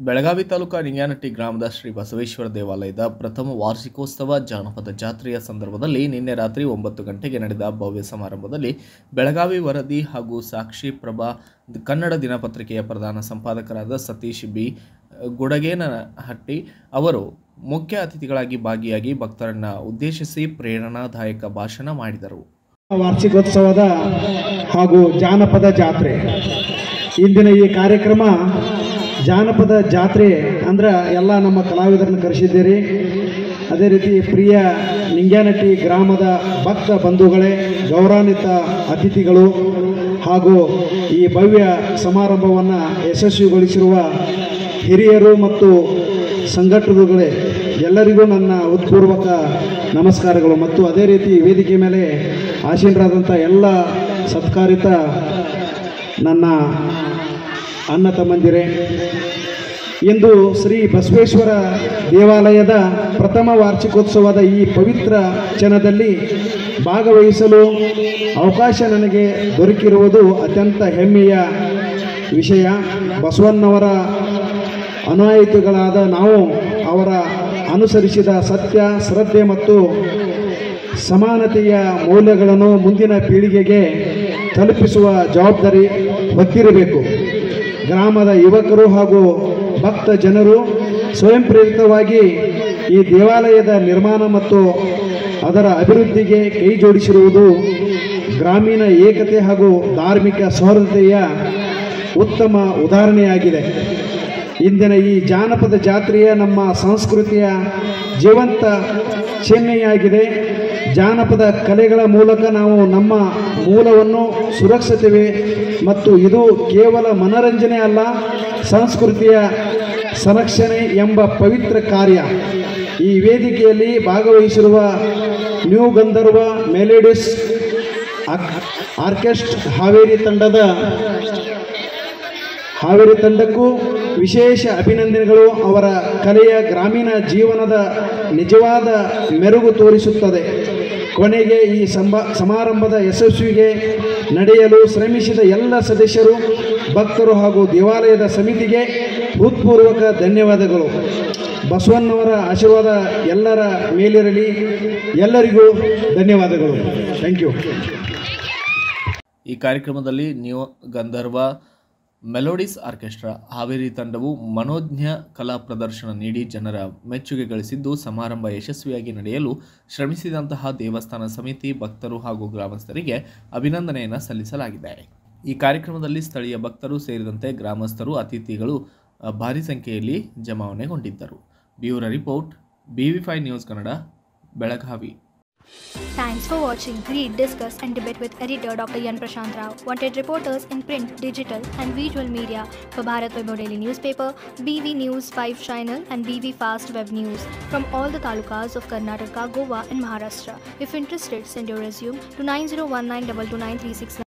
ಬೆಳಗಾವಿ ತಾಲೂಕಾ ನಿಂಗ್ಯಾನಟ್ಟಿ ಗ್ರಾಮದ ಶ್ರೀ ಬಸವೇಶ್ವರ ದೇವಾಲಯದ ಪ್ರಥಮ ವಾರ್ಷಿಕೋತ್ಸವ ಜಾನಪದ ಜಾತ್ರೆಯ ಸಂದರ್ಭದಲ್ಲಿ ನಿನ್ನೆ ರಾತ್ರಿ 9 ಗಂಟೆಗೆ ನಡೆದ ಭವ್ಯ ಸಮಾರಂಭದಲ್ಲಿ ಬೆಳಗಾವಿ ವರದಿ ಹಾಗೂ ಸಾಕ್ಷಿ ಪ್ರಭಾ ಕನ್ನಡ ದಿನಪತ್ರಿಕೆಯ ಪ್ರಧಾನ ಸಂಪಾದಕರಾದ ಸತೀಶ್ ಬಿ ಗುಡಗೇನಹಟ್ಟಿ ಅವರು ಮುಖ್ಯ ಅತಿಥಿಗಳಾಗಿ ಭಾಗಿಯಾಗಿ ಭಕ್ತರನ್ನ ಉದ್ದೇಶಿಸಿ ಪ್ರೇರಣಾದಾಯಕ ಭಾಷಣ ಮಾಡಿದರು. ವಾರ್ಷಿಕೋತ್ಸವದ ಹಾಗೂ ಜಾನಪದ ಜಾತ್ರೆ ಇಂದಿನ ಈ ಕಾರ್ಯಕ್ರಮ ಜಾನಪದ ಜಾತ್ರೆ ಅಂದ್ರೆ ಎಲ್ಲ ನಮ್ಮ ಕಲಾವಿದರನ್ನು ಕರೆಸಿದ್ದೀರಿ. ಅದೇ ರೀತಿ ಪ್ರಿಯ ನಿಂಗ್ಯಾನಟ್ಟಿ ಗ್ರಾಮದ ಭಕ್ತ ಬಂಧುಗಳೇ, ಗೌರವಾನ್ವಿತ ಅತಿಥಿಗಳು ಹಾಗೂ ಈ ಭವ್ಯ ಸಮಾರಂಭವನ್ನು ಯಶಸ್ವಿಗೊಳಿಸಿರುವ ಹಿರಿಯರು ಮತ್ತು ಸಂಘಟಕರುಗಳೇ, ಎಲ್ಲರಿಗೂ ನನ್ನ ಹೃತ್ಪೂರ್ವಕ ನಮಸ್ಕಾರಗಳು. ಮತ್ತು ಅದೇ ರೀತಿ ವೇದಿಕೆ ಮೇಲೆ ಆಸೀನರಾದಂಥ ಎಲ್ಲ ಸತ್ಕಾರಿತ ನನ್ನ ಅಣ್ಣ ತಮ್ಮಂದಿರೇ, ಇಂದು ಶ್ರೀ ಬಸವೇಶ್ವರ ದೇವಾಲಯದ ಪ್ರಥಮ ವಾರ್ಷಿಕೋತ್ಸವದ ಈ ಪವಿತ್ರ ಕ್ಷಣದಲ್ಲಿ ಭಾಗವಹಿಸಲು ಅವಕಾಶ ನನಗೆ ದೊರಕಿರುವುದು ಅತ್ಯಂತ ಹೆಮ್ಮೆಯ ವಿಷಯ. ಬಸವಣ್ಣವರ ಅನುಯಾಯಿಗಳಾದ ನಾವು ಅವರ ಅನುಸರಿಸಿದ ಸತ್ಯ, ಶ್ರದ್ಧೆ ಮತ್ತು ಸಮಾನತೆಯ ಮೌಲ್ಯಗಳನ್ನು ಮುಂದಿನ ಪೀಳಿಗೆಗೆ ತಲುಪಿಸುವ ಜವಾಬ್ದಾರಿ ಹೊತ್ತಿರಬೇಕು. ಗ್ರಾಮದ ಯುವಕರು ಹಾಗೂ ಭಕ್ತ ಜನರು ಸ್ವಯಂ ಪ್ರೇರಿತವಾಗಿ ಈ ದೇವಾಲಯದ ನಿರ್ಮಾಣ ಮತ್ತು ಅದರ ಅಭಿವೃದ್ಧಿಗೆ ಕೈ ಜೋಡಿಸಿರುವುದು ಗ್ರಾಮೀಣ ಏಕತೆ ಹಾಗೂ ಧಾರ್ಮಿಕ ಸೌಹಾರ್ದತೆಯ ಉತ್ತಮ ಉದಾಹರಣೆಯಾಗಿದೆ. ಇಂದಿನ ಈ ಜಾನಪದ ಜಾತ್ರೆಯ ನಮ್ಮ ಸಂಸ್ಕೃತಿಯ ಜೀವಂತ ಚಿಹ್ನೆಯಾಗಿದೆ. ಜಾನಪದ ಕಲೆಗಳ ಮೂಲಕ ನಾವು ನಮ್ಮ ಮೂಲವನ್ನು ಸುರಕ್ಷಿಸುತ್ತೇವೆ ಮತ್ತು ಇದು ಕೇವಲ ಮನರಂಜನೆ ಅಲ್ಲ, ಸಂಸ್ಕೃತಿಯ ಸಂರಕ್ಷಣೆ ಎಂಬ ಪವಿತ್ರ ಕಾರ್ಯ. ಈ ವೇದಿಕೆಯಲ್ಲಿ ಭಾಗವಹಿಸಿರುವ new Gandharva melodies orchestra Haveri ತಂಡಕ್ಕೂ ವಿಶೇಷ ಅಭಿನಂದನೆಗಳು. ಅವರ ಕಲೆಯ ಗ್ರಾಮೀಣ ಜೀವನದ ನಿಜವಾದ ಮೆರುಗು ತೋರಿಸುತ್ತದೆ. ಕೊನೆಗೆ ಈ ಸಮಾರಂಭದ ಯಶಸ್ವಿಗೆ ನಡೆಯಲು ಶ್ರಮಿಸಿದ ಎಲ್ಲ ಸದಸ್ಯರು, ಭಕ್ತರು ಹಾಗೂ ದೇವಾಲಯದ ಸಮಿತಿಗೆ ಹೃತ್ಪೂರ್ವಕ ಧನ್ಯವಾದಗಳು. ಬಸವಣ್ಣವರ ಆಶೀರ್ವಾದ ಎಲ್ಲರ ಮೇಲಿರಲಿ. ಎಲ್ಲರಿಗೂ ಧನ್ಯವಾದಗಳು. Thank you. ಈ ಕಾರ್ಯಕ್ರಮದಲ್ಲಿ new Gandharva melodies orchestra Haveri ತಂಡವು ಮನೋಜ್ಞ ಕಲಾ ಪ್ರದರ್ಶನ ನೀಡಿ ಜನರ ಮೆಚ್ಚುಗೆ ಗಳಿಸಿದ್ದು, ಸಮಾರಂಭ ಯಶಸ್ವಿಯಾಗಿ ನಡೆಯಲು ಶ್ರಮಿಸಿದಂತಹ ದೇವಸ್ಥಾನ ಸಮಿತಿ, ಭಕ್ತರು ಹಾಗೂ ಗ್ರಾಮಸ್ಥರಿಗೆ ಅಭಿನಂದನೆಯನ್ನು ಸಲ್ಲಿಸಲಾಗಿದೆ. ಈ ಕಾರ್ಯಕ್ರಮದಲ್ಲಿ ಸ್ಥಳೀಯ ಭಕ್ತರು ಸೇರಿದಂತೆ ಗ್ರಾಮಸ್ಥರು, ಅತಿಥಿಗಳು ಭಾರಿ ಸಂಖ್ಯೆಯಲ್ಲಿ ಜಮಾವಣೆಗೊಂಡಿದ್ದರು. Bureau report, BV5 news Kannada, Belagavi. Thanks for watching. Read, discuss and debate with editor Dr. Yan Prashant Rao. Wanted reporters in print, digital and visual media for Bharat Vaibhav Daily Newspaper, BV News 5 Channel and BV Fast Web News from all the talukas of Karnataka, Goa and Maharashtra. If interested, send your resume to 9019229369.